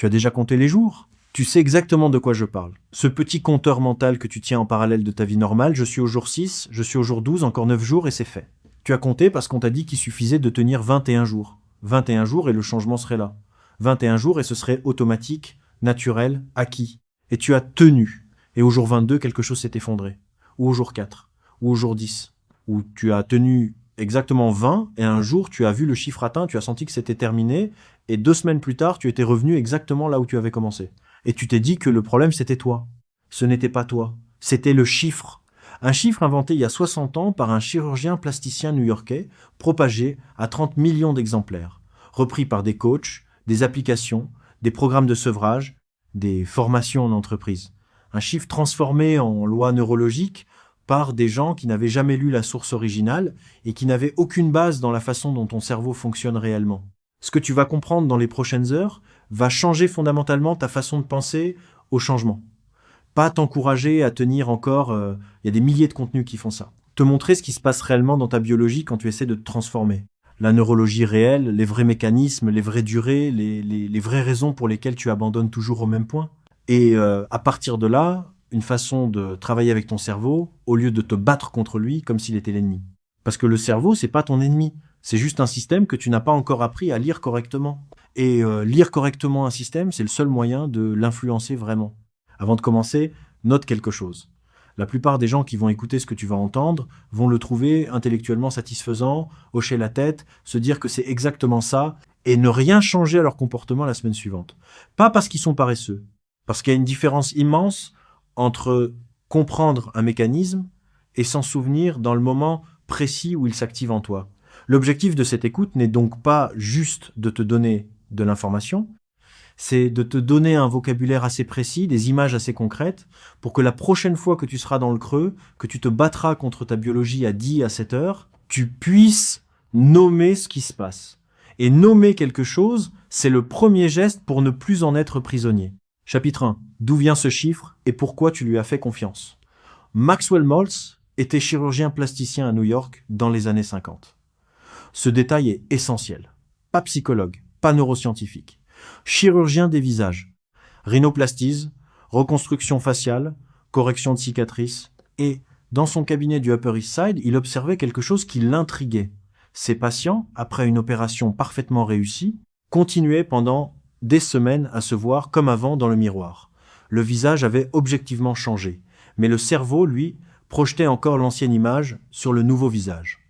Tu as déjà compté les jours? Tu sais exactement de quoi je parle. Ce petit compteur mental que tu tiens en parallèle de ta vie normale, je suis au jour 6, je suis au jour 12, encore 9 jours et c'est fait. Tu as compté parce qu'on t'a dit qu'il suffisait de tenir 21 jours. 21 jours et le changement serait là. 21 jours et ce serait automatique, naturel, acquis. Et tu as tenu. Et au jour 22, quelque chose s'est effondré. Ou au jour 4. Ou au jour 10. Ou tu as tenu exactement 20 et un jour tu as vu le chiffre atteint, tu as senti que c'était terminé et 2 semaines plus tard, tu étais revenu exactement là où tu avais commencé. Et tu t'es dit que le problème c'était toi. Ce n'était pas toi. C'était le chiffre. Un chiffre inventé il y a 60 ans par un chirurgien plasticien new-yorkais, propagé à 30 millions d'exemplaires, repris par des coachs, des applications, des programmes de sevrage, des formations en entreprise. Un chiffre transformé en loi neurologique par des gens qui n'avaient jamais lu la source originale et qui n'avaient aucune base dans la façon dont ton cerveau fonctionne réellement. Ce que tu vas comprendre dans les prochaines heures va changer fondamentalement ta façon de penser au changement. Pas t'encourager à tenir encore, y a des milliers de contenus qui font ça. Te montrer ce qui se passe réellement dans ta biologie quand tu essaies de te transformer. La neurologie réelle, les vrais mécanismes, les vraies durées, les vraies raisons pour lesquelles tu abandonnes toujours au même point. Et à partir de là, une façon de travailler avec ton cerveau, au lieu de te battre contre lui comme s'il était l'ennemi. Parce que le cerveau, c'est pas ton ennemi. C'est juste un système que tu n'as pas encore appris à lire correctement. Et lire correctement un système, c'est le seul moyen de l'influencer vraiment. Avant de commencer, note quelque chose. La plupart des gens qui vont écouter ce que tu vas entendre vont le trouver intellectuellement satisfaisant, hocher la tête, se dire que c'est exactement ça, et ne rien changer à leur comportement la semaine suivante. Pas parce qu'ils sont paresseux, parce qu'il y a une différence immense entre comprendre un mécanisme et s'en souvenir dans le moment précis où il s'active en toi. L'objectif de cette écoute n'est donc pas juste de te donner de l'information, c'est de te donner un vocabulaire assez précis, des images assez concrètes, pour que la prochaine fois que tu seras dans le creux, que tu te battras contre ta biologie à 10 à 7 heures, tu puisses nommer ce qui se passe. Et nommer quelque chose, c'est le premier geste pour ne plus en être prisonnier. Chapitre 1. D'où vient ce chiffre et pourquoi tu lui as fait confiance? Maxwell Maltz était chirurgien plasticien à New York dans les années 50. Ce détail est essentiel. Pas psychologue, pas neuroscientifique. Chirurgien des visages. Rhinoplasties, reconstruction faciale, correction de cicatrices. Et dans son cabinet du Upper East Side, il observait quelque chose qui l'intriguait. Ses patients, après une opération parfaitement réussie, continuaient pendant des semaines à se voir comme avant dans le miroir. Le visage avait objectivement changé, mais le cerveau, lui, projetait encore l'ancienne image sur le nouveau visage.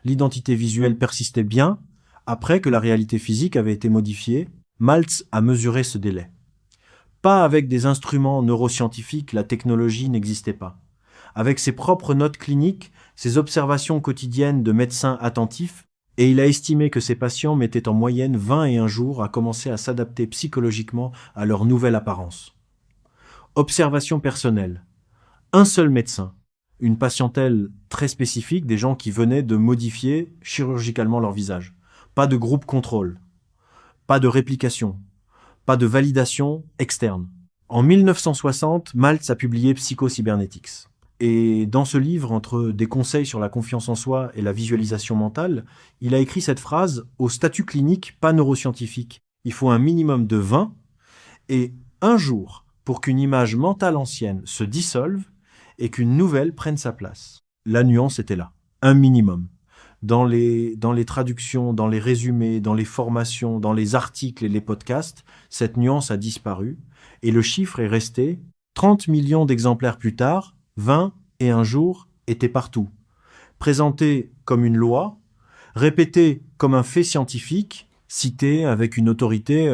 L'identité visuelle persistait bien, après que la réalité physique avait été modifiée. Maltz a mesuré ce délai. Pas avec des instruments neuroscientifiques, la technologie n'existait pas. Avec ses propres notes cliniques, ses observations quotidiennes de médecins attentifs, et il a estimé que ses patients mettaient en moyenne 21 jours à commencer à s'adapter psychologiquement à leur nouvelle apparence. Observation personnelle. Un seul médecin, une patientèle très spécifique, des gens qui venaient de modifier chirurgicalement leur visage. Pas de groupe contrôle, pas de réplication, pas de validation externe. En 1960, Maltz a publié Psycho-Cybernetics. Et dans ce livre, entre des conseils sur la confiance en soi et la visualisation mentale, il a écrit cette phrase au statut clinique pas neuroscientifique. Il faut un minimum de 20 et un jour pour qu'une image mentale ancienne se dissolve et qu'une nouvelle prenne sa place. La nuance était là. Un minimum. Dans les traductions, dans les résumés, dans les formations, dans les articles et les podcasts, cette nuance a disparu et le chiffre est resté 30 millions d'exemplaires plus tard, 20 et un jour étaient partout. Présenté comme une loi, répété comme un fait scientifique, cité avec une autorité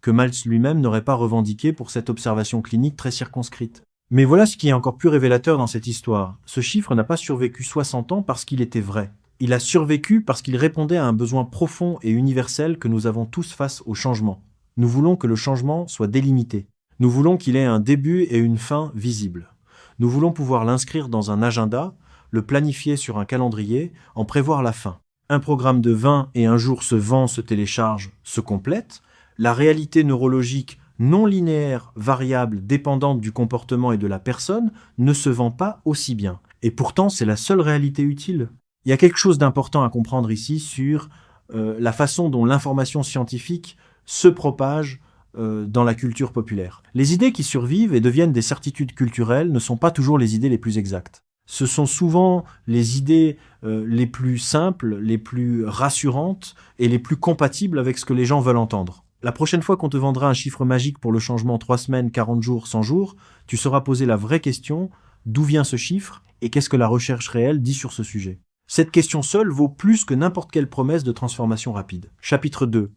que Maltz lui-même n'aurait pas revendiquée pour cette observation clinique très circonscrite. Mais voilà ce qui est encore plus révélateur dans cette histoire. Ce chiffre n'a pas survécu 60 ans parce qu'il était vrai. Il a survécu parce qu'il répondait à un besoin profond et universel que nous avons tous face au changement. Nous voulons que le changement soit délimité. Nous voulons qu'il ait un début et une fin visibles. Nous voulons pouvoir l'inscrire dans un agenda, le planifier sur un calendrier, en prévoir la fin. Un programme de 20 et un jour se vend, se télécharge, se complète. La réalité neurologique non linéaire, variable, dépendante du comportement et de la personne, ne se vend pas aussi bien. Et pourtant, c'est la seule réalité utile. Il y a quelque chose d'important à comprendre ici sur la façon dont l'information scientifique se propage dans la culture populaire. Les idées qui survivent et deviennent des certitudes culturelles ne sont pas toujours les idées les plus exactes. Ce sont souvent les idées les plus simples, les plus rassurantes et les plus compatibles avec ce que les gens veulent entendre. La prochaine fois qu'on te vendra un chiffre magique pour le changement 3 semaines, 40 jours, 100 jours, tu sauras poser la vraie question, d'où vient ce chiffre et qu'est-ce que la recherche réelle dit sur ce sujet. Cette question seule vaut plus que n'importe quelle promesse de transformation rapide. Chapitre 2.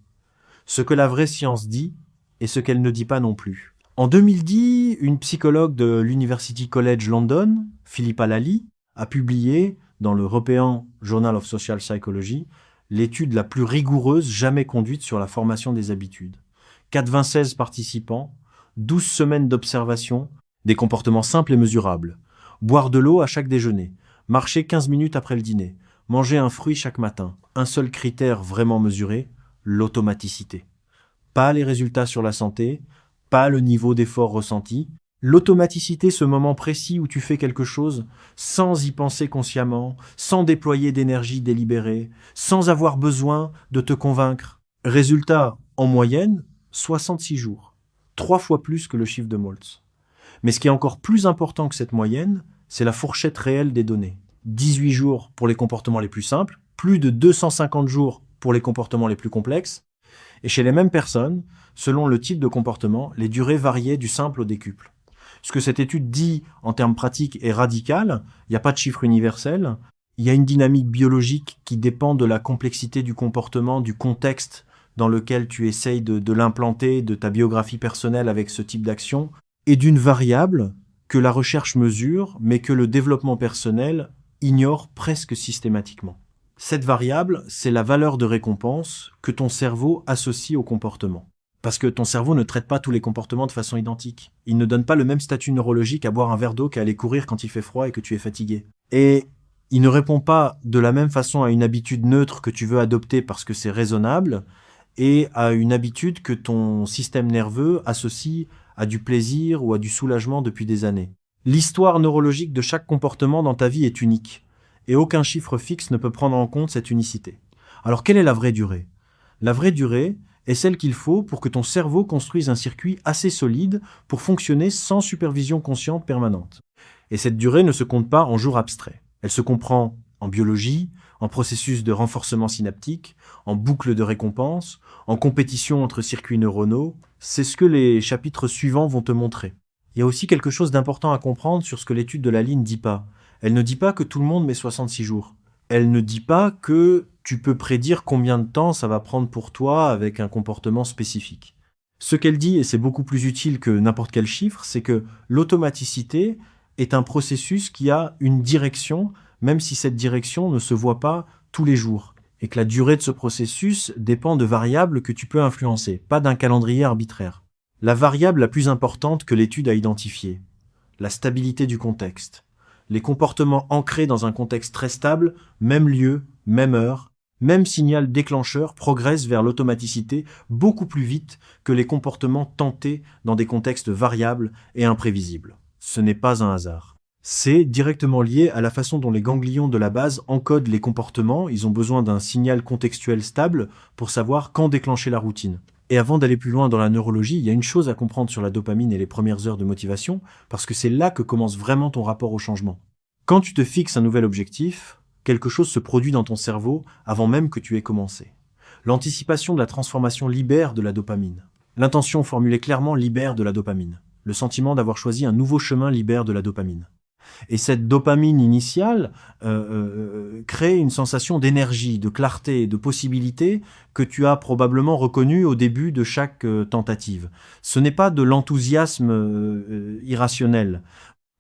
Ce que la vraie science dit et ce qu'elle ne dit pas non plus. En 2010, une psychologue de l'University College London, Philippa Lally, a publié dans le European Journal of Social Psychology l'étude la plus rigoureuse jamais conduite sur la formation des habitudes. 96 participants, 12 semaines d'observation, des comportements simples et mesurables. Boire de l'eau à chaque déjeuner, marcher 15 minutes après le dîner, manger un fruit chaque matin. Un seul critère vraiment mesuré, l'automaticité. Pas les résultats sur la santé, pas le niveau d'effort ressenti. L'automaticité, ce moment précis où tu fais quelque chose sans y penser consciemment, sans déployer d'énergie délibérée, sans avoir besoin de te convaincre. Résultat, en moyenne, 66 jours. 3 fois plus que le chiffre de Moltz. Mais ce qui est encore plus important que cette moyenne, c'est la fourchette réelle des données. 18 jours pour les comportements les plus simples, plus de 250 jours pour les comportements les plus complexes. Et chez les mêmes personnes, selon le type de comportement, les durées variaient du simple au décuple. Ce que cette étude dit en termes pratiques est radical, il n'y a pas de chiffre universel, il y a une dynamique biologique qui dépend de la complexité du comportement, du contexte dans lequel tu essayes de l'implanter, de ta biographie personnelle avec ce type d'action, et d'une variable que la recherche mesure, mais que le développement personnel ignore presque systématiquement. Cette variable, c'est la valeur de récompense que ton cerveau associe au comportement. Parce que ton cerveau ne traite pas tous les comportements de façon identique. Il ne donne pas le même statut neurologique à boire un verre d'eau qu'à aller courir quand il fait froid et que tu es fatigué. Et il ne répond pas de la même façon à une habitude neutre que tu veux adopter parce que c'est raisonnable et à une habitude que ton système nerveux associe à du plaisir ou à du soulagement depuis des années. L'histoire neurologique de chaque comportement dans ta vie est unique. Et aucun chiffre fixe ne peut prendre en compte cette unicité. Alors quelle est la vraie durée ? La vraie durée est celle qu'il faut pour que ton cerveau construise un circuit assez solide pour fonctionner sans supervision consciente permanente. Et cette durée ne se compte pas en jours abstraits. Elle se comprend en biologie, en processus de renforcement synaptique, en boucle de récompense, en compétition entre circuits neuronaux. C'est ce que les chapitres suivants vont te montrer. Il y a aussi quelque chose d'important à comprendre sur ce que l'étude de Lally ne dit pas. Elle ne dit pas que tout le monde met 66 jours. Elle ne dit pas que tu peux prédire combien de temps ça va prendre pour toi avec un comportement spécifique. Ce qu'elle dit, et c'est beaucoup plus utile que n'importe quel chiffre, c'est que l'automaticité est un processus qui a une direction, même si cette direction ne se voit pas tous les jours. Et que la durée de ce processus dépend de variables que tu peux influencer, pas d'un calendrier arbitraire. La variable la plus importante que l'étude a identifiée, la stabilité du contexte. Les comportements ancrés dans un contexte très stable, même lieu, même heure, même signal déclencheur progressent vers l'automaticité beaucoup plus vite que les comportements tentés dans des contextes variables et imprévisibles. Ce n'est pas un hasard. C'est directement lié à la façon dont les ganglions de la base encodent les comportements. Ils ont besoin d'un signal contextuel stable pour savoir quand déclencher la routine. Et avant d'aller plus loin dans la neurologie, il y a une chose à comprendre sur la dopamine et les premières heures de motivation, parce que c'est là que commence vraiment ton rapport au changement. Quand tu te fixes un nouvel objectif, quelque chose se produit dans ton cerveau avant même que tu aies commencé. L'anticipation de la transformation libère de la dopamine. L'intention formulée clairement libère de la dopamine. Le sentiment d'avoir choisi un nouveau chemin libère de la dopamine. Et cette dopamine initiale crée une sensation d'énergie, de clarté, de possibilité que tu as probablement reconnue au début de chaque tentative. Ce n'est pas de l'enthousiasme irrationnel,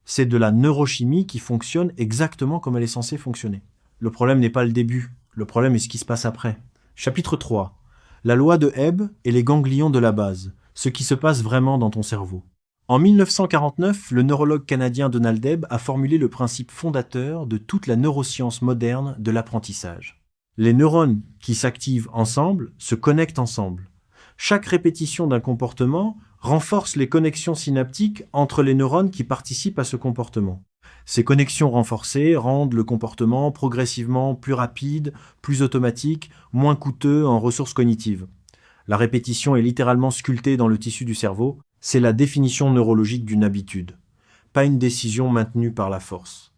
c'est de la neurochimie qui fonctionne exactement comme elle est censée fonctionner. Le problème n'est pas le début, le problème est ce qui se passe après. Chapitre 3. La loi de Hebb et les ganglions de la base, ce qui se passe vraiment dans ton cerveau. En 1949, le neurologue canadien Donald Hebb a formulé le principe fondateur de toute la neuroscience moderne de l'apprentissage. Les neurones qui s'activent ensemble se connectent ensemble. Chaque répétition d'un comportement renforce les connexions synaptiques entre les neurones qui participent à ce comportement. Ces connexions renforcées rendent le comportement progressivement plus rapide, plus automatique, moins coûteux en ressources cognitives. La répétition est littéralement sculptée dans le tissu du cerveau, c'est la définition neurologique d'une habitude. Pas une décision maintenue par la force.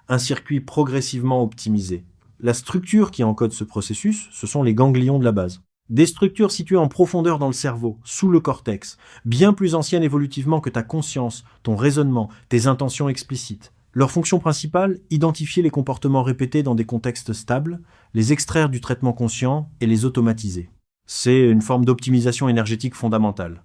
Un circuit progressivement optimisé. La structure qui encode ce processus, ce sont les ganglions de la base. Des structures situées en profondeur dans le cerveau, sous le cortex, bien plus anciennes évolutivement que ta conscience, ton raisonnement, tes intentions explicites. Leur fonction principale, identifier les comportements répétés dans des contextes stables, les extraire du traitement conscient et les automatiser. C'est une forme d'optimisation énergétique fondamentale.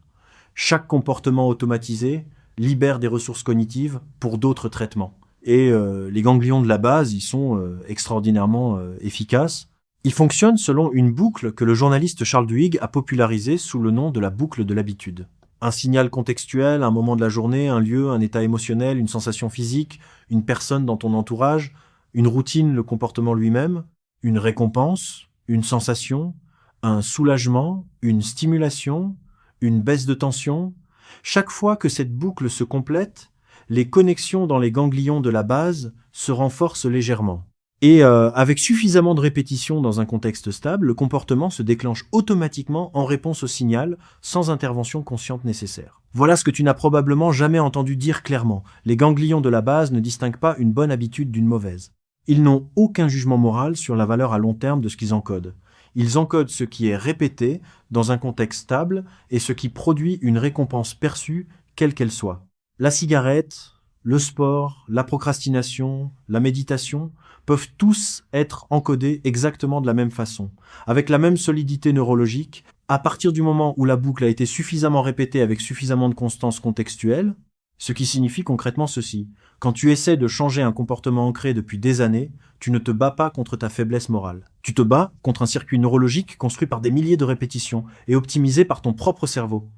Chaque comportement automatisé libère des ressources cognitives pour d'autres traitements. Et les ganglions de la base, ils sont extraordinairement efficaces. Ils fonctionnent selon une boucle que le journaliste Charles Duhigg a popularisée sous le nom de la boucle de l'habitude. Un signal contextuel, un moment de la journée, un lieu, un état émotionnel, une sensation physique, une personne dans ton entourage, une routine, le comportement lui-même, une récompense, une sensation, un soulagement, une stimulation, une baisse de tension. Chaque fois que cette boucle se complète, les connexions dans les ganglions de la base se renforcent légèrement. Et avec suffisamment de répétitions dans un contexte stable, le comportement se déclenche automatiquement en réponse au signal, sans intervention consciente nécessaire. Voilà ce que tu n'as probablement jamais entendu dire clairement. Les ganglions de la base ne distinguent pas une bonne habitude d'une mauvaise. Ils n'ont aucun jugement moral sur la valeur à long terme de ce qu'ils encodent. Ils encodent ce qui est répété dans un contexte stable et ce qui produit une récompense perçue, quelle qu'elle soit. La cigarette, le sport, la procrastination, la méditation peuvent tous être encodés exactement de la même façon, avec la même solidité neurologique, à partir du moment où la boucle a été suffisamment répétée avec suffisamment de constance contextuelle, ce qui signifie concrètement ceci. Quand tu essaies de changer un comportement ancré depuis des années, tu ne te bats pas contre ta faiblesse morale. Tu te bats contre un circuit neurologique construit par des milliers de répétitions et optimisé par ton propre cerveau.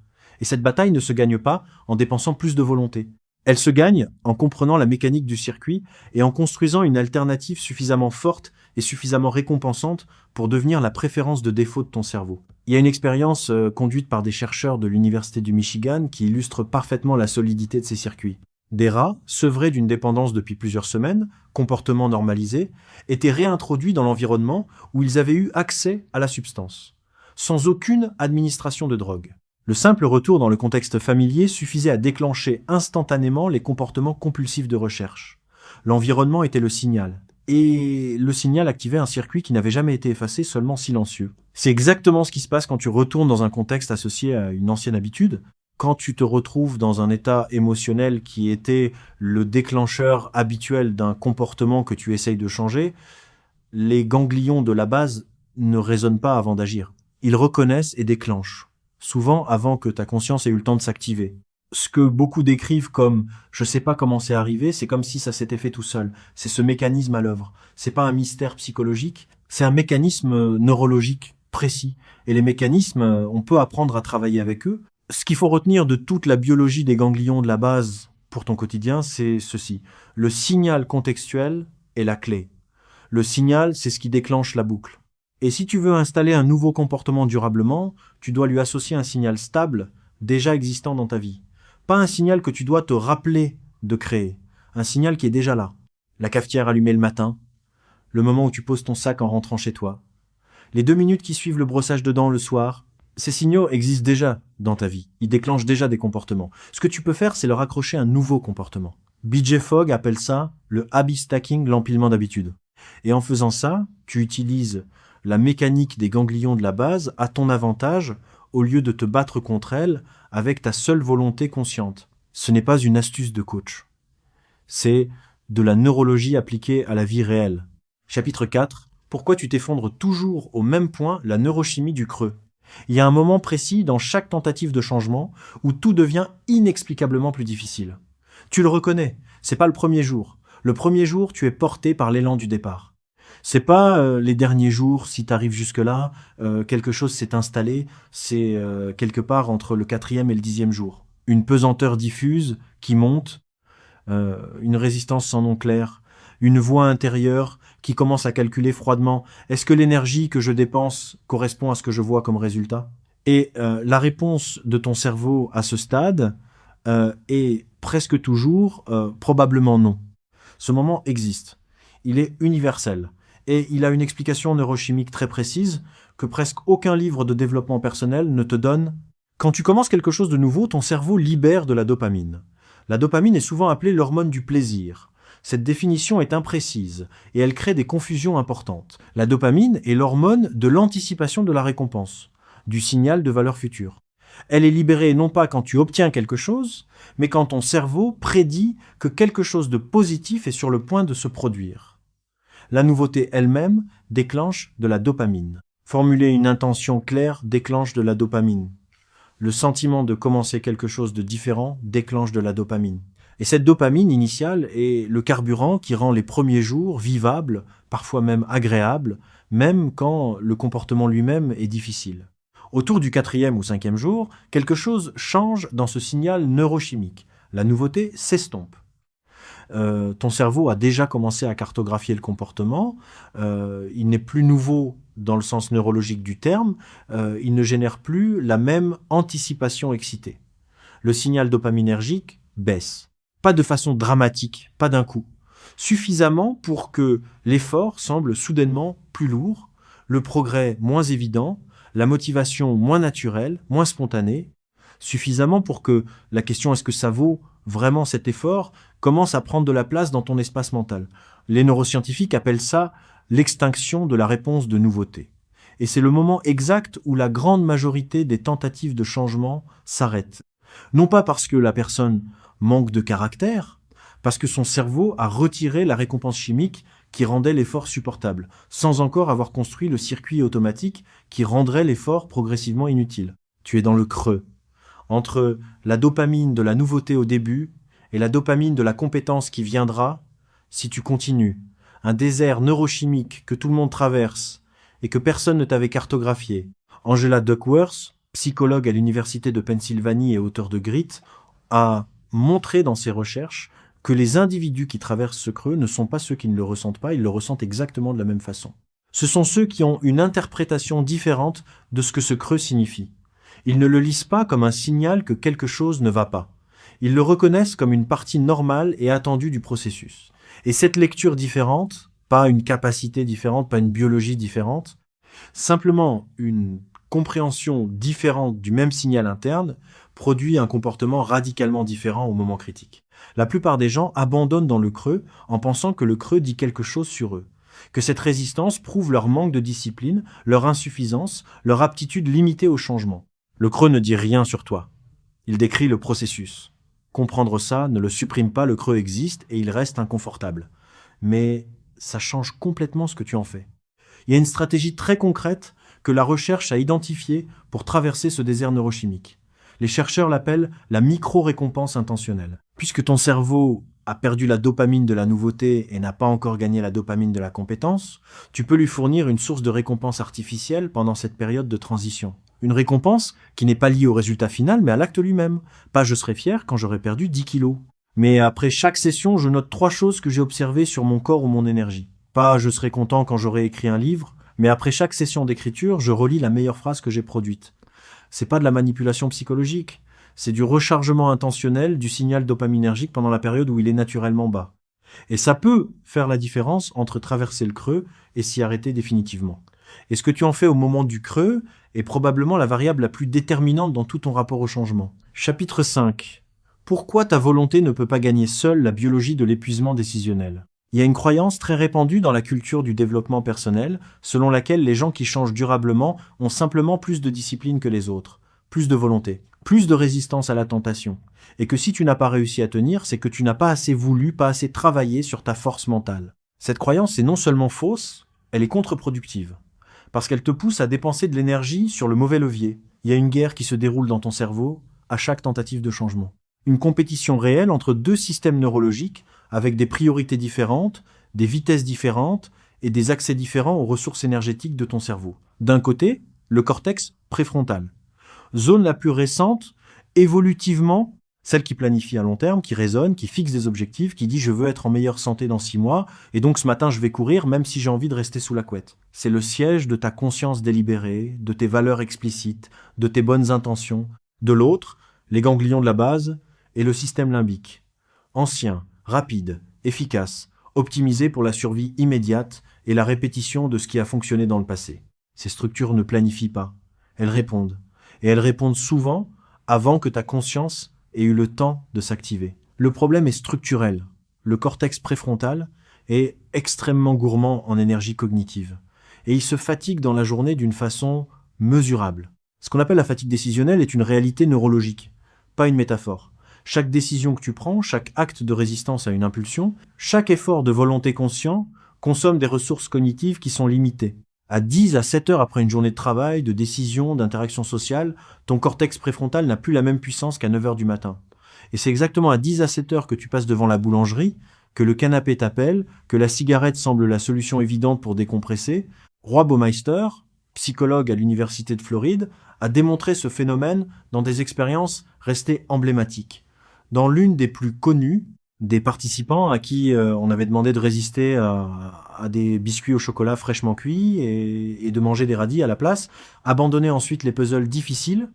Et cette bataille ne se gagne pas en dépensant plus de volonté. Elle se gagne en comprenant la mécanique du circuit et en construisant une alternative suffisamment forte et suffisamment récompensante pour devenir la préférence de défaut de ton cerveau. Il y a une expérience conduite par des chercheurs de l'Université du Michigan qui illustre parfaitement la solidité de ces circuits. Des rats, sevrés d'une dépendance depuis plusieurs semaines, comportement normalisé, étaient réintroduits dans l'environnement où ils avaient eu accès à la substance, sans aucune administration de drogue. Le simple retour dans le contexte familier suffisait à déclencher instantanément les comportements compulsifs de recherche. L'environnement était le signal. Et le signal activait un circuit qui n'avait jamais été effacé, seulement silencieux. C'est exactement ce qui se passe quand tu retournes dans un contexte associé à une ancienne habitude. Quand tu te retrouves dans un état émotionnel qui était le déclencheur habituel d'un comportement que tu essayes de changer, les ganglions de la base ne raisonnent pas avant d'agir. Ils reconnaissent et déclenchent, souvent avant que ta conscience ait eu le temps de s'activer. Ce que beaucoup décrivent comme « je sais pas comment c'est arrivé », c'est comme si ça s'était fait tout seul. C'est ce mécanisme à l'œuvre. C'est pas un mystère psychologique, c'est un mécanisme neurologique précis. Et les mécanismes, on peut apprendre à travailler avec eux. Ce qu'il faut retenir de toute la biologie des ganglions de la base pour ton quotidien, c'est ceci. Le signal contextuel est la clé. Le signal, c'est ce qui déclenche la boucle. Et si tu veux installer un nouveau comportement durablement, tu dois lui associer un signal stable, déjà existant dans ta vie. Pas un signal que tu dois te rappeler de créer. Un signal qui est déjà là. La cafetière allumée le matin, le moment où tu poses ton sac en rentrant chez toi, les 2 minutes qui suivent le brossage de dents le soir. Ces signaux existent déjà dans ta vie. Ils déclenchent déjà des comportements. Ce que tu peux faire, c'est leur accrocher un nouveau comportement. BJ Fogg appelle ça le habit stacking, l'empilement d'habitudes. Et en faisant ça, tu utilises la mécanique des ganglions de la base à ton avantage au lieu de te battre contre elle avec ta seule volonté consciente. Ce n'est pas une astuce de coach. C'est de la neurologie appliquée à la vie réelle. Chapitre 4. Pourquoi tu t'effondres toujours au même point, la neurochimie du creux. Il y a un moment précis dans chaque tentative de changement où tout devient inexplicablement plus difficile. Tu le reconnais, c'est pas le premier jour. Le premier jour, tu es porté par l'élan du départ. C'est pas les derniers jours, si tu arrives jusque-là, quelque chose s'est installé, c'est quelque part entre le 4e et le 10e jour. Une pesanteur diffuse qui monte, une résistance sans nom clair, une voix intérieure qui commence à calculer froidement « Est-ce que l'énergie que je dépense correspond à ce que je vois comme résultat ?» Et la réponse de ton cerveau à ce stade est presque toujours probablement non. Ce moment existe. Il est universel. Et il a une explication neurochimique très précise, que presque aucun livre de développement personnel ne te donne. Quand tu commences quelque chose de nouveau, ton cerveau libère de la dopamine. La dopamine est souvent appelée l'hormone du plaisir. Cette définition est imprécise et elle crée des confusions importantes. La dopamine est l'hormone de l'anticipation de la récompense, du signal de valeur future. Elle est libérée non pas quand tu obtiens quelque chose, mais quand ton cerveau prédit que quelque chose de positif est sur le point de se produire. La nouveauté elle-même déclenche de la dopamine. Formuler une intention claire déclenche de la dopamine. Le sentiment de commencer quelque chose de différent déclenche de la dopamine. Et cette dopamine initiale est le carburant qui rend les premiers jours vivables, parfois même agréables, même quand le comportement lui-même est difficile. Autour du 4e ou 5e jour, quelque chose change dans ce signal neurochimique. La nouveauté s'estompe. Ton cerveau a déjà commencé à cartographier le comportement, il n'est plus nouveau dans le sens neurologique du terme, il ne génère plus la même anticipation excitée. Le signal dopaminergique baisse. Pas de façon dramatique, pas d'un coup. Suffisamment pour que l'effort semble soudainement plus lourd, le progrès moins évident, la motivation moins naturelle, moins spontanée, suffisamment pour que la question est-ce que ça vaut vraiment cet effort commence à prendre de la place dans ton espace mental. Les neuroscientifiques appellent ça l'extinction de la réponse de nouveauté. Et c'est le moment exact où la grande majorité des tentatives de changement s'arrêtent. Non pas parce que la personne manque de caractère, parce que son cerveau a retiré la récompense chimique qui rendait l'effort supportable, sans encore avoir construit le circuit automatique qui rendrait l'effort progressivement inutile. Tu es dans le creux, entre la dopamine de la nouveauté au début et la dopamine de la compétence qui viendra si tu continues. Un désert neurochimique que tout le monde traverse et que personne ne t'avait cartographié. Angela Duckworth, psychologue à l'université de Pennsylvanie et auteur de Grit, a montré dans ses recherches que les individus qui traversent ce creux ne sont pas ceux qui ne le ressentent pas, ils le ressentent exactement de la même façon. Ce sont ceux qui ont une interprétation différente de ce que ce creux signifie. Ils ne le lisent pas comme un signal que quelque chose ne va pas. Ils le reconnaissent comme une partie normale et attendue du processus. Et cette lecture différente, pas une capacité différente, pas une biologie différente, simplement une compréhension différente du même signal interne, produit un comportement radicalement différent au moment critique. La plupart des gens abandonnent dans le creux en pensant que le creux dit quelque chose sur eux, que cette résistance prouve leur manque de discipline, leur insuffisance, leur aptitude limitée au changement. Le creux ne dit rien sur toi. Il décrit le processus. Comprendre ça ne le supprime pas, le creux existe et il reste inconfortable. Mais ça change complètement ce que tu en fais. Il y a une stratégie très concrète que la recherche a identifiée pour traverser ce désert neurochimique. Les chercheurs l'appellent la micro-récompense intentionnelle. Puisque ton cerveau a perdu la dopamine de la nouveauté et n'a pas encore gagné la dopamine de la compétence, tu peux lui fournir une source de récompense artificielle pendant cette période de transition. Une récompense qui n'est pas liée au résultat final, mais à l'acte lui-même. Pas je serai fier quand j'aurai perdu 10 kilos. Mais après chaque session, je note 3 choses que j'ai observées sur mon corps ou mon énergie. Pas je serai content quand j'aurai écrit un livre, mais après chaque session d'écriture, je relis la meilleure phrase que j'ai produite. C'est pas de la manipulation psychologique, c'est du rechargement intentionnel du signal dopaminergique pendant la période où il est naturellement bas. Et ça peut faire la différence entre traverser le creux et s'y arrêter définitivement. Et ce que tu en fais au moment du creux est probablement la variable la plus déterminante dans tout ton rapport au changement. Chapitre 5. Pourquoi ta volonté ne peut pas gagner seule la biologie de l'épuisement décisionnel ? Il y a une croyance très répandue dans la culture du développement personnel, selon laquelle les gens qui changent durablement ont simplement plus de discipline que les autres, plus de volonté, plus de résistance à la tentation, et que si tu n'as pas réussi à tenir, c'est que tu n'as pas assez voulu, pas assez travaillé sur ta force mentale. Cette croyance est non seulement fausse, elle est contre-productive, parce qu'elle te pousse à dépenser de l'énergie sur le mauvais levier. Il y a une guerre qui se déroule dans ton cerveau à chaque tentative de changement. Une compétition réelle entre deux systèmes neurologiques avec des priorités différentes, des vitesses différentes et des accès différents aux ressources énergétiques de ton cerveau. D'un côté, le cortex préfrontal. Zone la plus récente, évolutivement, celle qui planifie à long terme, qui raisonne, qui fixe des objectifs, qui dit « je veux être en meilleure santé dans 6 mois, et donc ce matin je vais courir même si j'ai envie de rester sous la couette ». C'est le siège de ta conscience délibérée, de tes valeurs explicites, de tes bonnes intentions. De l'autre, les ganglions de la base et le système limbique. Ancien, rapide, efficace, optimisé pour la survie immédiate et la répétition de ce qui a fonctionné dans le passé. Ces structures ne planifient pas, elles répondent. Et elles répondent souvent avant que ta conscience ait eu le temps de s'activer. Le problème est structurel. Le cortex préfrontal est extrêmement gourmand en énergie cognitive. Et il se fatigue dans la journée d'une façon mesurable. Ce qu'on appelle la fatigue décisionnelle est une réalité neurologique, pas une métaphore. Chaque décision que tu prends, chaque acte de résistance à une impulsion, chaque effort de volonté conscient consomme des ressources cognitives qui sont limitées. À 10 à 7 heures après une journée de travail, de décision, d'interaction sociale, ton cortex préfrontal n'a plus la même puissance qu'à 9 heures du matin. Et c'est exactement à 10 à 7 heures que tu passes devant la boulangerie, que le canapé t'appelle, que la cigarette semble la solution évidente pour décompresser. Roy Baumeister, psychologue à l'Université de Floride, a démontré ce phénomène dans des expériences restées emblématiques. Dans l'une des plus connues, des participants à qui on avait demandé de résister à des biscuits au chocolat fraîchement cuits et de manger des radis à la place, abandonnaient ensuite les puzzles difficiles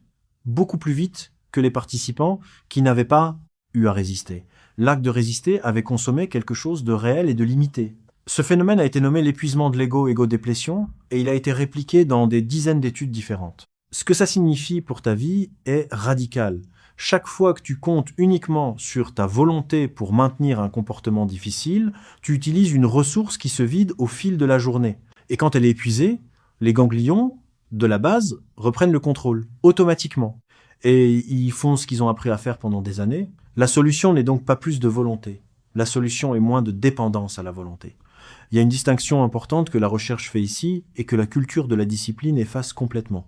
beaucoup plus vite que les participants qui n'avaient pas eu à résister. L'acte de résister avait consommé quelque chose de réel et de limité. Ce phénomène a été nommé l'épuisement de l'ego, égo-déplétion, et il a été répliqué dans des dizaines d'études différentes. Ce que ça signifie pour ta vie est radical. Chaque fois que tu comptes uniquement sur ta volonté pour maintenir un comportement difficile, tu utilises une ressource qui se vide au fil de la journée. Et quand elle est épuisée, les ganglions de la base reprennent le contrôle, automatiquement. Et ils font ce qu'ils ont appris à faire pendant des années. La solution n'est donc pas plus de volonté. La solution est moins de dépendance à la volonté. Il y a une distinction importante que la recherche fait ici et que la culture de la discipline efface complètement.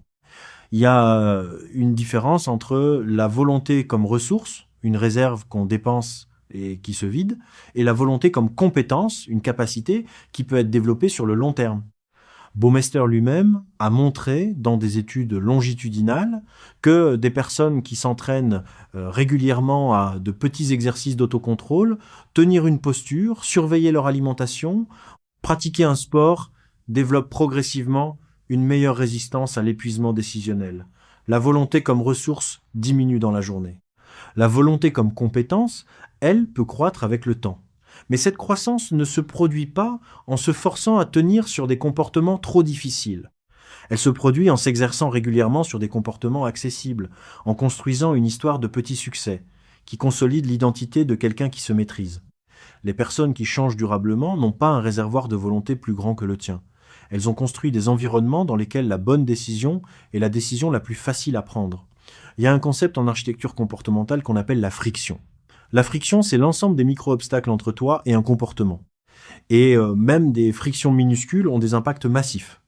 Il y a une différence entre la volonté comme ressource, une réserve qu'on dépense et qui se vide, et la volonté comme compétence, une capacité qui peut être développée sur le long terme. Baumeister lui-même a montré dans des études longitudinales que des personnes qui s'entraînent régulièrement à de petits exercices d'autocontrôle, tenir une posture, surveiller leur alimentation, pratiquer un sport, développent progressivement une meilleure résistance à l'épuisement décisionnel. La volonté comme ressource diminue dans la journée. La volonté comme compétence, elle, peut croître avec le temps. Mais cette croissance ne se produit pas en se forçant à tenir sur des comportements trop difficiles. Elle se produit en s'exerçant régulièrement sur des comportements accessibles, en construisant une histoire de petits succès, qui consolide l'identité de quelqu'un qui se maîtrise. Les personnes qui changent durablement n'ont pas un réservoir de volonté plus grand que le tien. Elles ont construit des environnements dans lesquels la bonne décision est la décision la plus facile à prendre. Il y a un concept en architecture comportementale qu'on appelle la friction. La friction, c'est l'ensemble des micro-obstacles entre toi et un comportement. Et même des frictions minuscules ont des impacts massifs.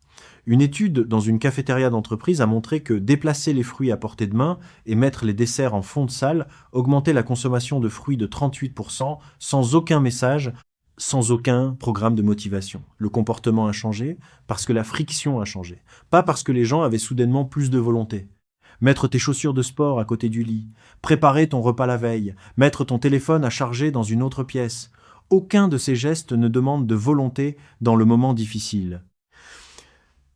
Une étude dans une cafétéria d'entreprise a montré que déplacer les fruits à portée de main et mettre les desserts en fond de salle augmentait la consommation de fruits de 38% sans aucun message, sans aucun programme de motivation. Le comportement a changé parce que la friction a changé, pas parce que les gens avaient soudainement plus de volonté. Mettre tes chaussures de sport à côté du lit, préparer ton repas la veille, mettre ton téléphone à charger dans une autre pièce. Aucun de ces gestes ne demande de volonté dans le moment difficile.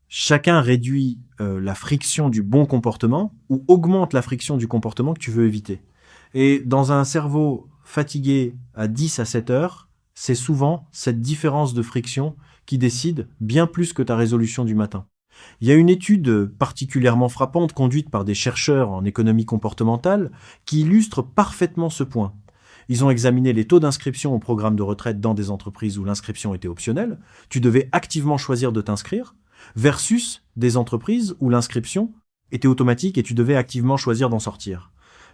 Chacun réduit la friction du bon comportement ou augmente la friction du comportement que tu veux éviter. Et dans un cerveau fatigué à 10 à 7 heures, c'est souvent cette différence de friction qui décide bien plus que ta résolution du matin. Il y a une étude particulièrement frappante conduite par des chercheurs en économie comportementale qui illustre parfaitement ce point. Ils ont examiné les taux d'inscription au programme de retraite dans des entreprises où l'inscription était optionnelle. Tu devais activement choisir de t'inscrire versus des entreprises où l'inscription était automatique et tu devais activement choisir d'en sortir.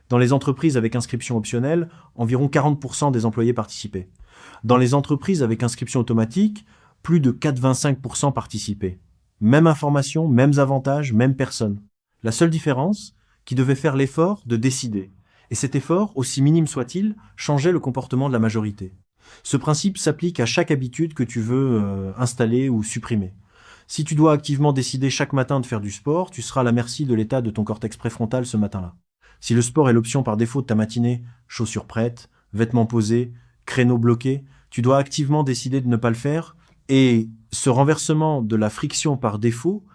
Dans les entreprises avec inscription optionnelle, environ 40% des employés participaient. Dans les entreprises avec inscription automatique, plus de 85% participaient. Même information, mêmes avantages, même personne. La seule différence, qui devait faire l'effort de décider. Et cet effort, aussi minime soit-il, changeait le comportement de la majorité. Ce principe s'applique à chaque habitude que tu veux installer ou supprimer. Si tu dois activement décider chaque matin de faire du sport, tu seras à la merci de l'état de ton cortex préfrontal ce matin-là. Si le sport est l'option par défaut de ta matinée, chaussures prêtes, vêtements posés, créneaux bloqués, tu dois activement décider de ne pas le faire. Et ce renversement de la friction par défaut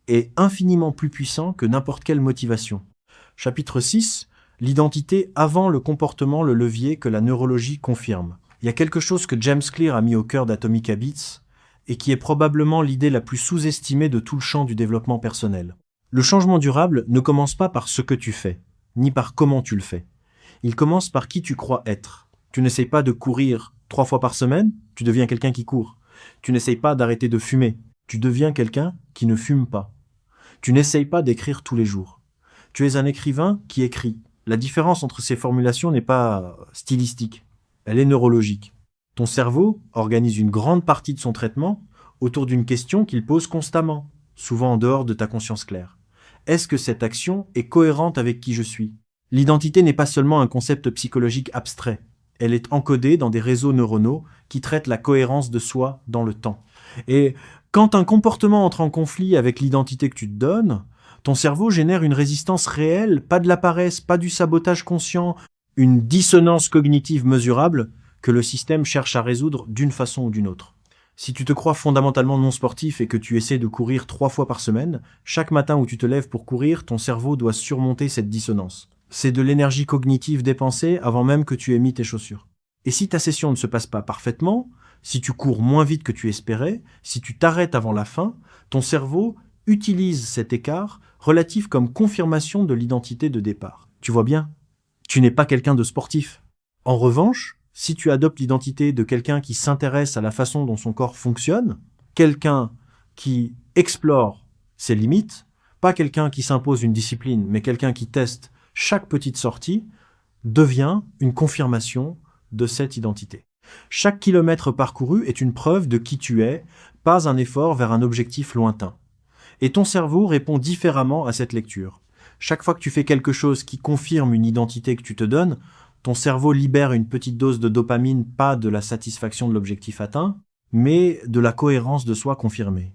est infiniment plus puissant que n'importe quelle motivation. Chapitre 6, l'identité avant le comportement, le levier que la neurologie confirme. Il y a quelque chose que James Clear a mis au cœur d'Atomic Habits, et qui est probablement l'idée la plus sous-estimée de tout le champ du développement personnel. Le changement durable ne commence pas par ce que tu fais, ni par comment tu le fais. Il commence par qui tu crois être. Tu n'essayes pas de courir 3 fois par semaine, tu deviens quelqu'un qui court. Tu n'essayes pas d'arrêter de fumer, tu deviens quelqu'un qui ne fume pas. Tu n'essayes pas d'écrire tous les jours. Tu es un écrivain qui écrit. La différence entre ces formulations n'est pas stylistique, elle est neurologique. Ton cerveau organise une grande partie de son traitement autour d'une question qu'il pose constamment, souvent en dehors de ta conscience claire. Est-ce que cette action est cohérente avec qui je suis ? L'identité n'est pas seulement un concept psychologique abstrait, elle est encodée dans des réseaux neuronaux qui traitent la cohérence de soi dans le temps. Et quand un comportement entre en conflit avec l'identité que tu te donnes, ton cerveau génère une résistance réelle, pas de la paresse, pas du sabotage conscient, une dissonance cognitive mesurable que le système cherche à résoudre d'une façon ou d'une autre. Si tu te crois fondamentalement non sportif et que tu essaies de courir 3 fois par semaine, chaque matin où tu te lèves pour courir, ton cerveau doit surmonter cette dissonance. C'est de l'énergie cognitive dépensée avant même que tu aies mis tes chaussures. Et si ta session ne se passe pas parfaitement, si tu cours moins vite que tu espérais, si tu t'arrêtes avant la fin, ton cerveau utilise cet écart relatif comme confirmation de l'identité de départ. Tu vois bien, tu n'es pas quelqu'un de sportif. En revanche, si tu adoptes l'identité de quelqu'un qui s'intéresse à la façon dont son corps fonctionne, quelqu'un qui explore ses limites, pas quelqu'un qui s'impose une discipline, mais quelqu'un qui teste chaque petite sortie, devient une confirmation de cette identité. Chaque kilomètre parcouru est une preuve de qui tu es, pas un effort vers un objectif lointain. Et ton cerveau répond différemment à cette lecture. Chaque fois que tu fais quelque chose qui confirme une identité que tu te donnes, ton cerveau libère une petite dose de dopamine, pas de la satisfaction de l'objectif atteint, mais de la cohérence de soi confirmée.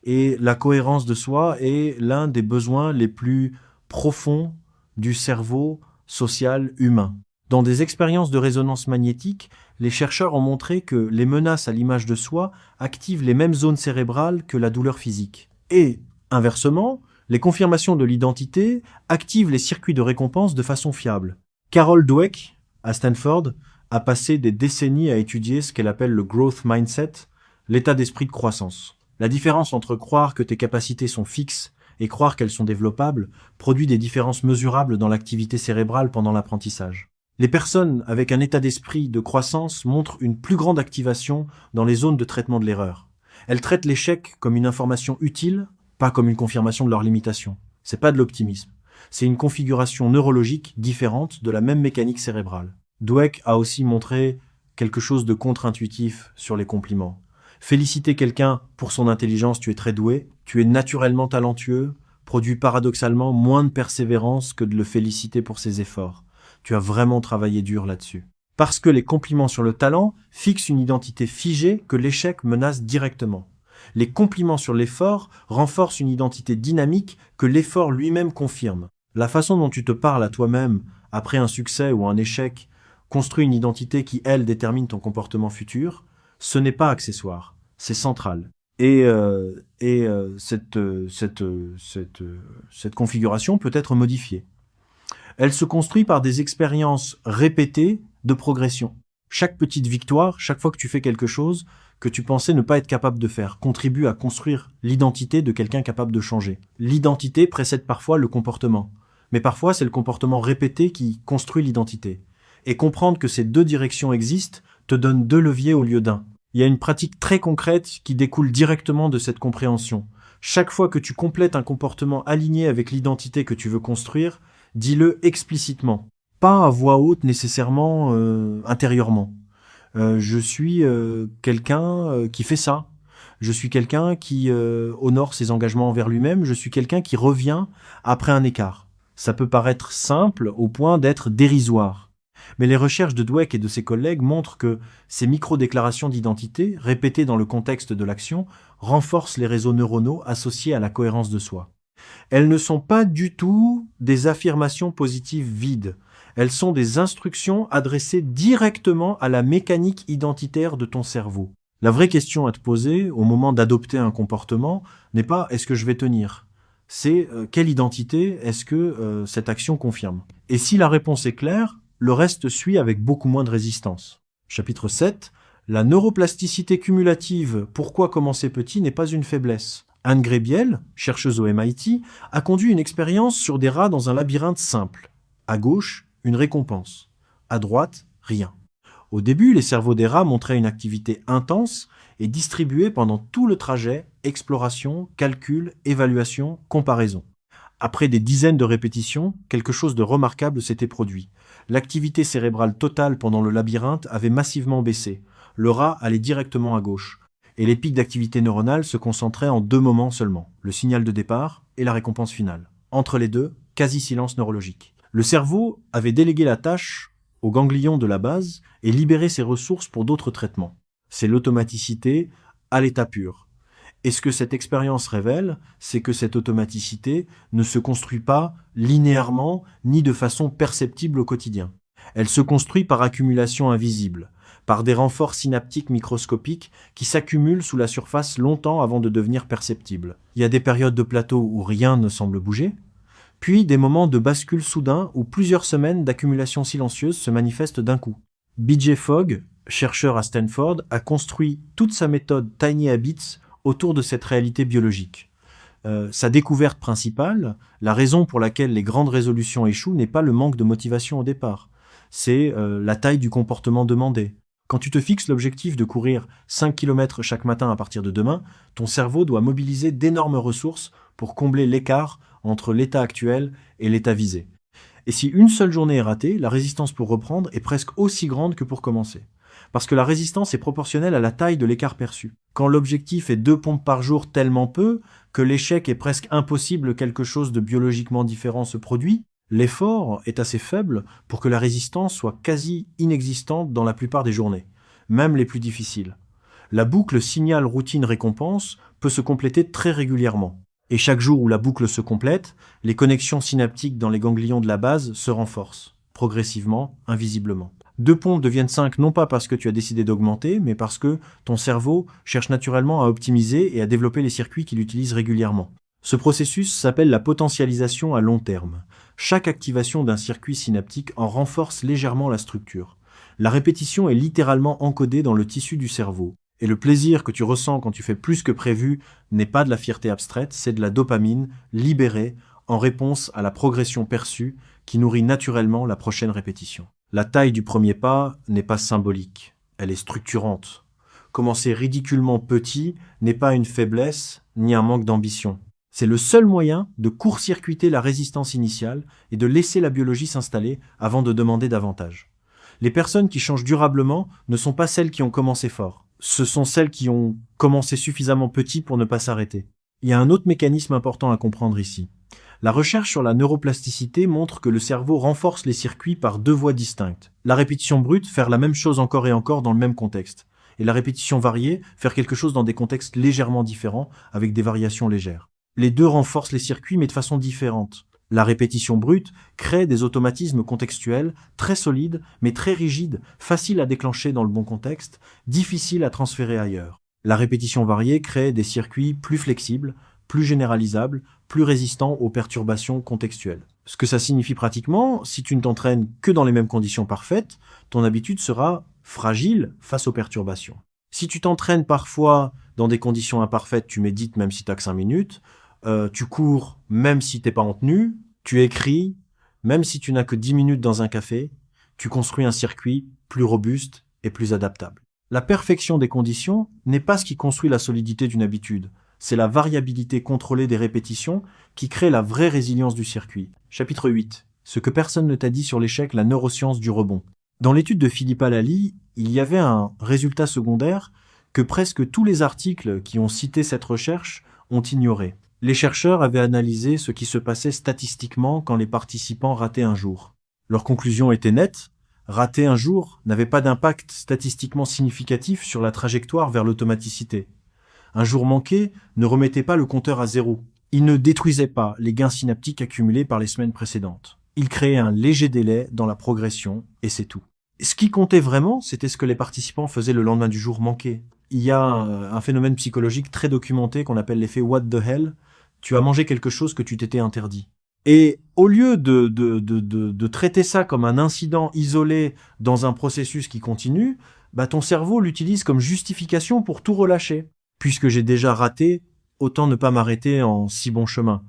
Et la cohérence de soi est l'un des besoins les plus profonds du cerveau social humain. Dans des expériences de résonance magnétique, les chercheurs ont montré que les menaces à l'image de soi activent les mêmes zones cérébrales que la douleur physique. Et, inversement, les confirmations de l'identité activent les circuits de récompense de façon fiable. Carol Dweck, à Stanford, a passé des décennies à étudier ce qu'elle appelle le growth mindset, l'état d'esprit de croissance. La différence entre croire que tes capacités sont fixes et croire qu'elles sont développables produit des différences mesurables dans l'activité cérébrale pendant l'apprentissage. Les personnes avec un état d'esprit de croissance montrent une plus grande activation dans les zones de traitement de l'erreur. Elles traitent l'échec comme une information utile, pas comme une confirmation de leur limitation. C'est pas de l'optimisme. C'est une configuration neurologique différente de la même mécanique cérébrale. Dweck a aussi montré quelque chose de contre-intuitif sur les compliments. Féliciter quelqu'un pour son intelligence, tu es très doué, tu es naturellement talentueux, produit paradoxalement moins de persévérance que de le féliciter pour ses efforts. Tu as vraiment travaillé dur là-dessus. Parce que les compliments sur le talent fixent une identité figée que l'échec menace directement. Les compliments sur l'effort renforcent une identité dynamique que l'effort lui-même confirme. La façon dont tu te parles à toi-même après un succès ou un échec construit une identité qui, elle, détermine ton comportement futur. Ce n'est pas accessoire, c'est central. Et cette configuration peut être modifiée. Elle se construit par des expériences répétées de progression. Chaque petite victoire, chaque fois que tu fais quelque chose que tu pensais ne pas être capable de faire, contribue à construire l'identité de quelqu'un capable de changer. L'identité précède parfois le comportement, mais parfois c'est le comportement répété qui construit l'identité. Et comprendre que ces deux directions existent te donne 2 leviers au lieu d'un. Il y a une pratique très concrète qui découle directement de cette compréhension. Chaque fois que tu complètes un comportement aligné avec l'identité que tu veux construire, dis-le explicitement, pas à voix haute nécessairement intérieurement. Je suis quelqu'un qui fait ça. Je suis quelqu'un qui honore ses engagements envers lui-même. Je suis quelqu'un qui revient après un écart. Ça peut paraître simple au point d'être dérisoire. Mais les recherches de Dweck et de ses collègues montrent que ces micro-déclarations d'identité, répétées dans le contexte de l'action, renforcent les réseaux neuronaux associés à la cohérence de soi. Elles ne sont pas du tout des affirmations positives vides. Elles sont des instructions adressées directement à la mécanique identitaire de ton cerveau. La vraie question à te poser au moment d'adopter un comportement n'est pas « est-ce que je vais tenir ?» C'est quelle identité est-ce que cette action confirme? Et si la réponse est claire, le reste suit avec beaucoup moins de résistance. Chapitre 7, La neuroplasticité cumulative, pourquoi commencer petit, n'est pas une faiblesse. Anne Greybiel, chercheuse au MIT, a conduit une expérience sur des rats dans un labyrinthe simple. À gauche, une récompense. À droite, rien. Au début, les cerveaux des rats montraient une activité intense et distribuée pendant tout le trajet, exploration, calcul, évaluation, comparaison. Après des dizaines de répétitions, quelque chose de remarquable s'était produit. L'activité cérébrale totale pendant le labyrinthe avait massivement baissé. Le rat allait directement à gauche. Et les pics d'activité neuronale se concentraient en 2 moments seulement, le signal de départ et la récompense finale. Entre les deux, quasi-silence neurologique. Le cerveau avait délégué la tâche aux ganglions de la base et libéré ses ressources pour d'autres traitements. C'est l'automaticité à l'état pur. Et ce que cette expérience révèle, c'est que cette automaticité ne se construit pas linéairement ni de façon perceptible au quotidien. Elle se construit par accumulation invisible, par des renforts synaptiques microscopiques qui s'accumulent sous la surface longtemps avant de devenir perceptibles. Il y a des périodes de plateau où rien ne semble bouger, puis des moments de bascule soudain où plusieurs semaines d'accumulation silencieuse se manifestent d'un coup. B.J. Fogg, chercheur à Stanford, a construit toute sa méthode Tiny Habits autour de cette réalité biologique. Sa découverte principale, la raison pour laquelle les grandes résolutions échouent, n'est pas le manque de motivation au départ, c'est la taille du comportement demandé. Quand tu te fixes l'objectif de courir 5 km chaque matin à partir de demain, ton cerveau doit mobiliser d'énormes ressources pour combler l'écart entre l'état actuel et l'état visé. Et si une seule journée est ratée, la résistance pour reprendre est presque aussi grande que pour commencer. Parce que la résistance est proportionnelle à la taille de l'écart perçu. Quand l'objectif est 2 pompes par jour tellement peu que l'échec est presque impossible, quelque chose de biologiquement différent se produit, l'effort est assez faible pour que la résistance soit quasi inexistante dans la plupart des journées, même les plus difficiles. La boucle signal-routine-récompense peut se compléter très régulièrement. Et chaque jour où la boucle se complète, les connexions synaptiques dans les ganglions de la base se renforcent, progressivement, invisiblement. 2 pompes deviennent 5 non pas parce que tu as décidé d'augmenter, mais parce que ton cerveau cherche naturellement à optimiser et à développer les circuits qu'il utilise régulièrement. Ce processus s'appelle la potentialisation à long terme. Chaque activation d'un circuit synaptique en renforce légèrement la structure. La répétition est littéralement encodée dans le tissu du cerveau. Et le plaisir que tu ressens quand tu fais plus que prévu n'est pas de la fierté abstraite, c'est de la dopamine libérée en réponse à la progression perçue qui nourrit naturellement la prochaine répétition. La taille du premier pas n'est pas symbolique, elle est structurante. Commencer ridiculement petit n'est pas une faiblesse ni un manque d'ambition. C'est le seul moyen de court-circuiter la résistance initiale et de laisser la biologie s'installer avant de demander davantage. Les personnes qui changent durablement ne sont pas celles qui ont commencé fort. Ce sont celles qui ont commencé suffisamment petit pour ne pas s'arrêter. Il y a un autre mécanisme important à comprendre ici. La recherche sur la neuroplasticité montre que le cerveau renforce les circuits par 2 voies distinctes. La répétition brute, faire la même chose encore et encore dans le même contexte. Et la répétition variée, faire quelque chose dans des contextes légèrement différents, avec des variations légères. Les deux renforcent les circuits, mais de façon différente. La répétition brute crée des automatismes contextuels très solides, mais très rigides, faciles à déclencher dans le bon contexte, difficiles à transférer ailleurs. La répétition variée crée des circuits plus flexibles, plus généralisables, plus résistants aux perturbations contextuelles. Ce que ça signifie pratiquement, si tu ne t'entraînes que dans les mêmes conditions parfaites, ton habitude sera fragile face aux perturbations. Si tu t'entraînes parfois dans des conditions imparfaites, tu médites même si tu n'as que 5 minutes, tu cours même si tu n'es pas en tenue, tu écris même si tu n'as que 10 minutes dans un café, tu construis un circuit plus robuste et plus adaptable. La perfection des conditions n'est pas ce qui construit la solidité d'une habitude, c'est la variabilité contrôlée des répétitions qui crée la vraie résilience du circuit. Chapitre 8. Ce que personne ne t'a dit sur l'échec, la neuroscience du rebond. Dans l'étude de Philippa Lally, il y avait un résultat secondaire que presque tous les articles qui ont cité cette recherche ont ignoré. Les chercheurs avaient analysé ce qui se passait statistiquement quand les participants rataient un jour. Leur conclusion était nette, rater un jour n'avait pas d'impact statistiquement significatif sur la trajectoire vers l'automaticité. Un jour manqué ne remettait pas le compteur à 0. Il ne détruisait pas les gains synaptiques accumulés par les semaines précédentes. Il créait un léger délai dans la progression, et c'est tout. Ce qui comptait vraiment, c'était ce que les participants faisaient le lendemain du jour manqué. Il y a un phénomène psychologique très documenté qu'on appelle l'effet « what the hell ». Tu as mangé quelque chose que tu t'étais interdit. Et au lieu de traiter ça comme un incident isolé dans un processus qui continue, bah ton cerveau l'utilise comme justification pour tout relâcher. Puisque j'ai déjà raté, autant ne pas m'arrêter en si bon chemin.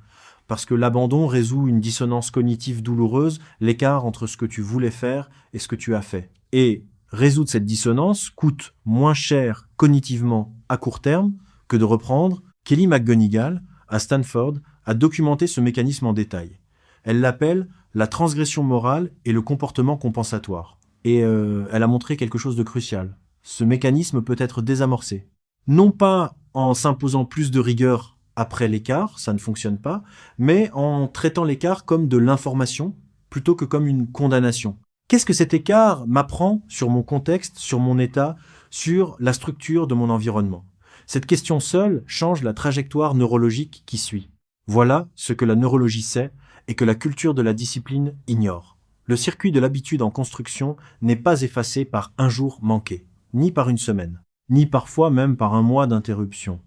Parce que l'abandon résout une dissonance cognitive douloureuse, l'écart entre ce que tu voulais faire et ce que tu as fait. Et résoudre cette dissonance coûte moins cher cognitivement à court terme que de reprendre. Kelly McGonigal, à Stanford, a documenté ce mécanisme en détail. Elle l'appelle la transgression morale et le comportement compensatoire. Et elle a montré quelque chose de crucial. Ce mécanisme peut être désamorcé. Non pas en s'imposant plus de rigueur après l'écart, ça ne fonctionne pas, mais en traitant l'écart comme de l'information plutôt que comme une condamnation. Qu'est-ce que cet écart m'apprend sur mon contexte, sur mon état, sur la structure de mon environnement? Cette question seule change la trajectoire neurologique qui suit. Voilà ce que la neurologie sait et que la culture de la discipline ignore. Le circuit de l'habitude en construction n'est pas effacé par un jour manqué, ni par une semaine, ni parfois même par un mois d'interruption.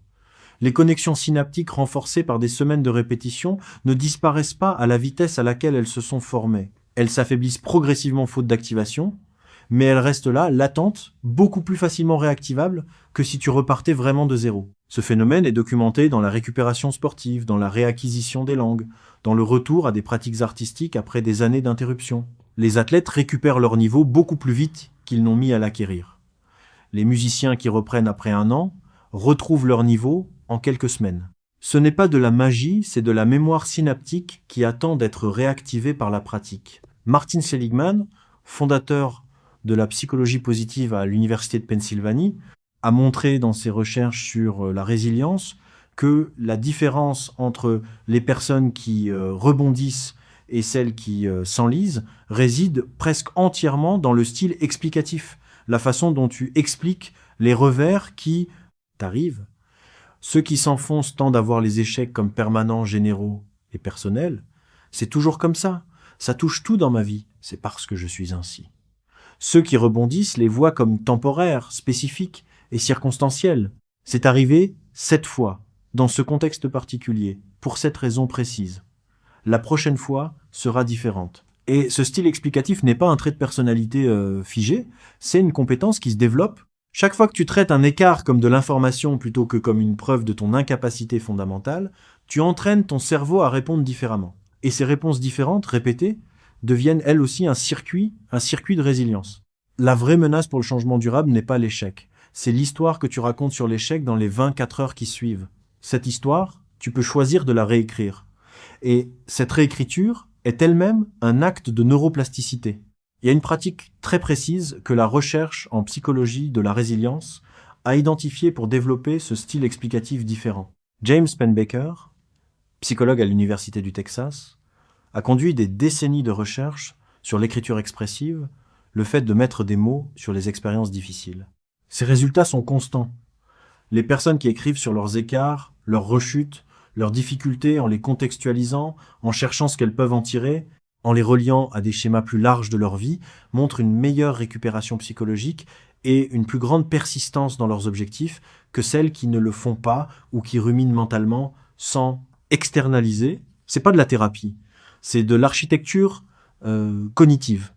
Les connexions synaptiques renforcées par des semaines de répétition ne disparaissent pas à la vitesse à laquelle elles se sont formées. Elles s'affaiblissent progressivement faute d'activation, mais elles restent là, latentes, beaucoup plus facilement réactivables que si tu repartais vraiment de zéro. Ce phénomène est documenté dans la récupération sportive, dans la réacquisition des langues, dans le retour à des pratiques artistiques après des années d'interruption. Les athlètes récupèrent leur niveau beaucoup plus vite qu'ils n'ont mis à l'acquérir. Les musiciens qui reprennent après un an retrouvent leur niveau en quelques semaines. Ce n'est pas de la magie, c'est de la mémoire synaptique qui attend d'être réactivée par la pratique. Martin Seligman, fondateur de la psychologie positive à l'Université de Pennsylvanie, a montré dans ses recherches sur la résilience que la différence entre les personnes qui rebondissent et celles qui s'enlisent réside presque entièrement dans le style explicatif, la façon dont tu expliques les revers qui t'arrivent. Ceux qui s'enfoncent tendent à voir les échecs comme permanents, généraux et personnels. C'est toujours comme ça. Ça touche tout dans ma vie. C'est parce que je suis ainsi. Ceux qui rebondissent les voient comme temporaires, spécifiques et circonstanciels. C'est arrivé 7 fois, dans ce contexte particulier, pour cette raison précise. La prochaine fois sera différente. Et ce style explicatif n'est pas un trait de personnalité figé, c'est une compétence qui se développe. Chaque fois que tu traites un écart comme de l'information plutôt que comme une preuve de ton incapacité fondamentale, tu entraînes ton cerveau à répondre différemment. Et ces réponses différentes, répétées, deviennent elles aussi un circuit de résilience. La vraie menace pour le changement durable n'est pas l'échec. C'est l'histoire que tu racontes sur l'échec dans les 24 heures qui suivent. Cette histoire, tu peux choisir de la réécrire. Et cette réécriture est elle-même un acte de neuroplasticité. Il y a une pratique très précise que la recherche en psychologie de la résilience a identifiée pour développer ce style explicatif différent. James Pennebaker, psychologue à l'Université du Texas, a conduit des décennies de recherche sur l'écriture expressive, le fait de mettre des mots sur les expériences difficiles. Ces résultats sont constants. Les personnes qui écrivent sur leurs écarts, leurs rechutes, leurs difficultés en les contextualisant, en cherchant ce qu'elles peuvent en tirer, en les reliant à des schémas plus larges de leur vie, montrent une meilleure récupération psychologique et une plus grande persistance dans leurs objectifs que celles qui ne le font pas ou qui ruminent mentalement sans externaliser. C'est pas de la thérapie, c'est de l'architecture cognitive.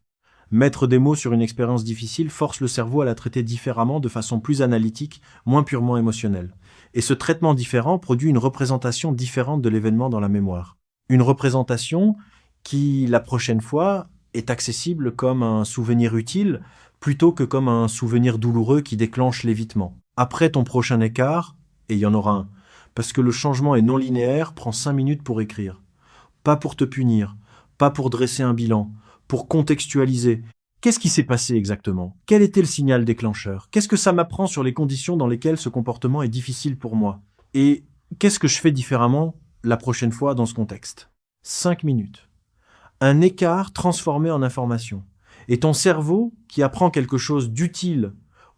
Mettre des mots sur une expérience difficile force le cerveau à la traiter différemment, de façon plus analytique, moins purement émotionnelle. Et ce traitement différent produit une représentation différente de l'événement dans la mémoire. Une représentation qui, la prochaine fois, est accessible comme un souvenir utile, plutôt que comme un souvenir douloureux qui déclenche l'évitement. Après ton prochain écart, et il y en aura un, parce que le changement est non linéaire, prends 5 minutes pour écrire. Pas pour te punir, pas pour dresser un bilan, pour contextualiser. Qu'est-ce qui s'est passé exactement? Quel était le signal déclencheur? Qu'est-ce que ça m'apprend sur les conditions dans lesquelles ce comportement est difficile pour moi? Et qu'est-ce que je fais différemment la prochaine fois dans ce contexte? 5 minutes. Un écart transformé en information. Et ton cerveau, qui apprend quelque chose d'utile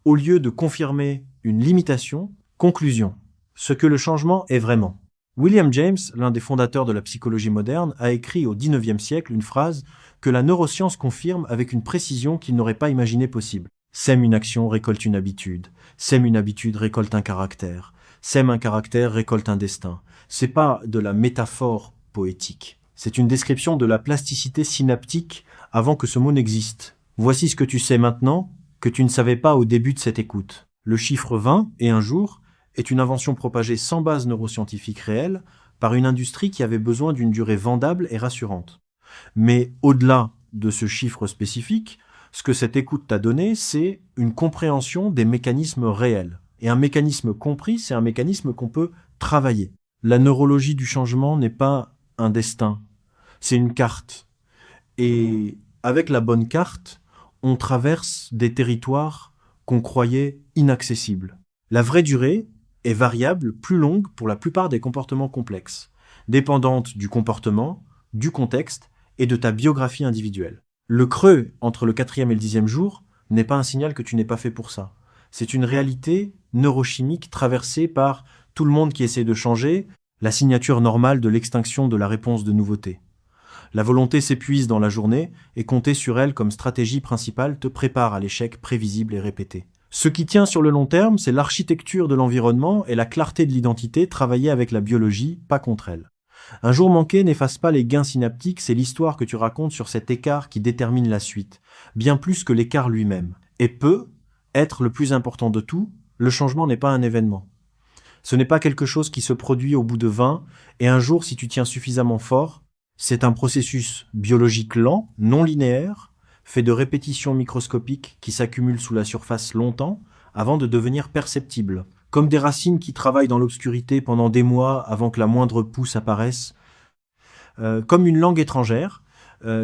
au lieu de confirmer une limitation, conclusion. Ce que le changement est vraiment. William James, l'un des fondateurs de la psychologie moderne, a écrit au XIXe siècle une phrase que la neuroscience confirme avec une précision qu'il n'aurait pas imaginée possible. Sème une action, récolte une habitude. Sème une habitude, récolte un caractère. Sème un caractère, récolte un destin. C'est pas de la métaphore poétique. C'est une description de la plasticité synaptique avant que ce mot n'existe. Voici ce que tu sais maintenant, que tu ne savais pas au début de cette écoute. Le chiffre 20 et un jour est une invention propagée sans base neuroscientifique réelle par une industrie qui avait besoin d'une durée vendable et rassurante. Mais au-delà de ce chiffre spécifique, ce que cette écoute t'a donné, c'est une compréhension des mécanismes réels. Et un mécanisme compris, c'est un mécanisme qu'on peut travailler. La neurologie du changement n'est pas un destin, c'est une carte. Et avec la bonne carte, on traverse des territoires qu'on croyait inaccessibles. La vraie durée est variable, plus longue pour la plupart des comportements complexes, dépendante du comportement, du contexte et de ta biographie individuelle. Le creux entre le 4e et le 10e jour n'est pas un signal que tu n'es pas fait pour ça. C'est une réalité neurochimique traversée par tout le monde qui essaie de changer, la signature normale de l'extinction de la réponse de nouveauté. La volonté s'épuise dans la journée et compter sur elle comme stratégie principale te prépare à l'échec prévisible et répété. Ce qui tient sur le long terme, c'est l'architecture de l'environnement et la clarté de l'identité travaillée avec la biologie, pas contre elle. Un jour manqué n'efface pas les gains synaptiques, c'est l'histoire que tu racontes sur cet écart qui détermine la suite, bien plus que l'écart lui-même. Et peut être le plus important de tout, le changement n'est pas un événement. Ce n'est pas quelque chose qui se produit au bout de 20, et un jour, si tu tiens suffisamment fort, c'est un processus biologique lent, non linéaire, fait de répétitions microscopiques qui s'accumulent sous la surface longtemps avant de devenir perceptibles. Comme des racines qui travaillent dans l'obscurité pendant des mois avant que la moindre pousse apparaisse. Comme une langue étrangère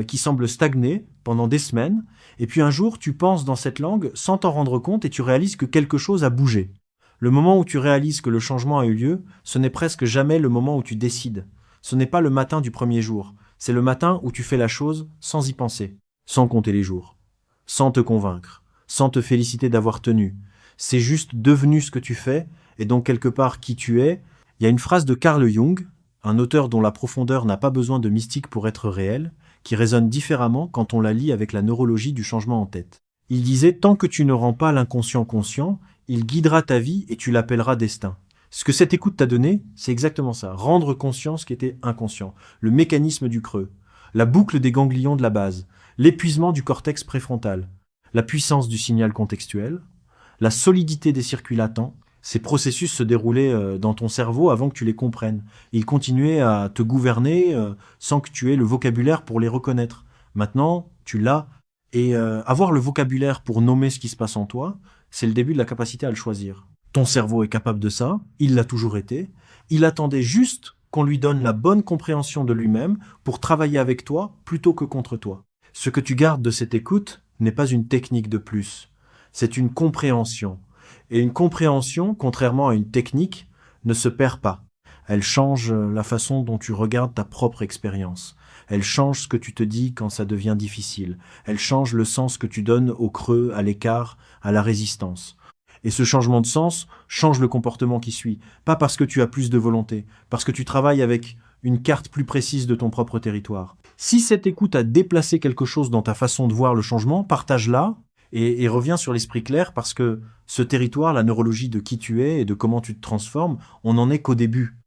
qui semble stagner pendant des semaines. Et puis un jour, tu penses dans cette langue sans t'en rendre compte et tu réalises que quelque chose a bougé. Le moment où tu réalises que le changement a eu lieu, ce n'est presque jamais le moment où tu décides. Ce n'est pas le matin du premier jour. C'est le matin où tu fais la chose sans y penser, sans compter les jours, sans te convaincre, sans te féliciter d'avoir tenu. C'est juste devenu ce que tu fais, et donc quelque part qui tu es. Il y a une phrase de Carl Jung, un auteur dont la profondeur n'a pas besoin de mystique pour être réelle, qui résonne différemment quand on la lie avec la neurologie du changement en tête. Il disait « Tant que tu ne rends pas l'inconscient conscient, il guidera ta vie et tu l'appelleras destin ». Ce que cette écoute t'a donné, c'est exactement ça. Rendre conscient ce qui était inconscient. Le mécanisme du creux, la boucle des ganglions de la base, l'épuisement du cortex préfrontal, la puissance du signal contextuel, la solidité des circuits latents. Ces processus se déroulaient dans ton cerveau avant que tu les comprennes. Ils continuaient à te gouverner sans que tu aies le vocabulaire pour les reconnaître. Maintenant, tu l'as. Et avoir le vocabulaire pour nommer ce qui se passe en toi, c'est le début de la capacité à le choisir. Ton cerveau est capable de ça, il l'a toujours été. Il attendait juste qu'on lui donne la bonne compréhension de lui-même pour travailler avec toi plutôt que contre toi. Ce que tu gardes de cette écoute n'est pas une technique de plus, c'est une compréhension. Et une compréhension, contrairement à une technique, ne se perd pas. Elle change la façon dont tu regardes ta propre expérience. Elle change ce que tu te dis quand ça devient difficile. Elle change le sens que tu donnes au creux, à l'écart, à la résistance. Et ce changement de sens change le comportement qui suit. Pas parce que tu as plus de volonté, parce que tu travailles avec une carte plus précise de ton propre territoire. Si cette écoute a déplacé quelque chose dans ta façon de voir le changement, partage-la et reviens sur l'esprit clair parce que ce territoire, la neurologie de qui tu es et de comment tu te transformes, on n'en est qu'au début.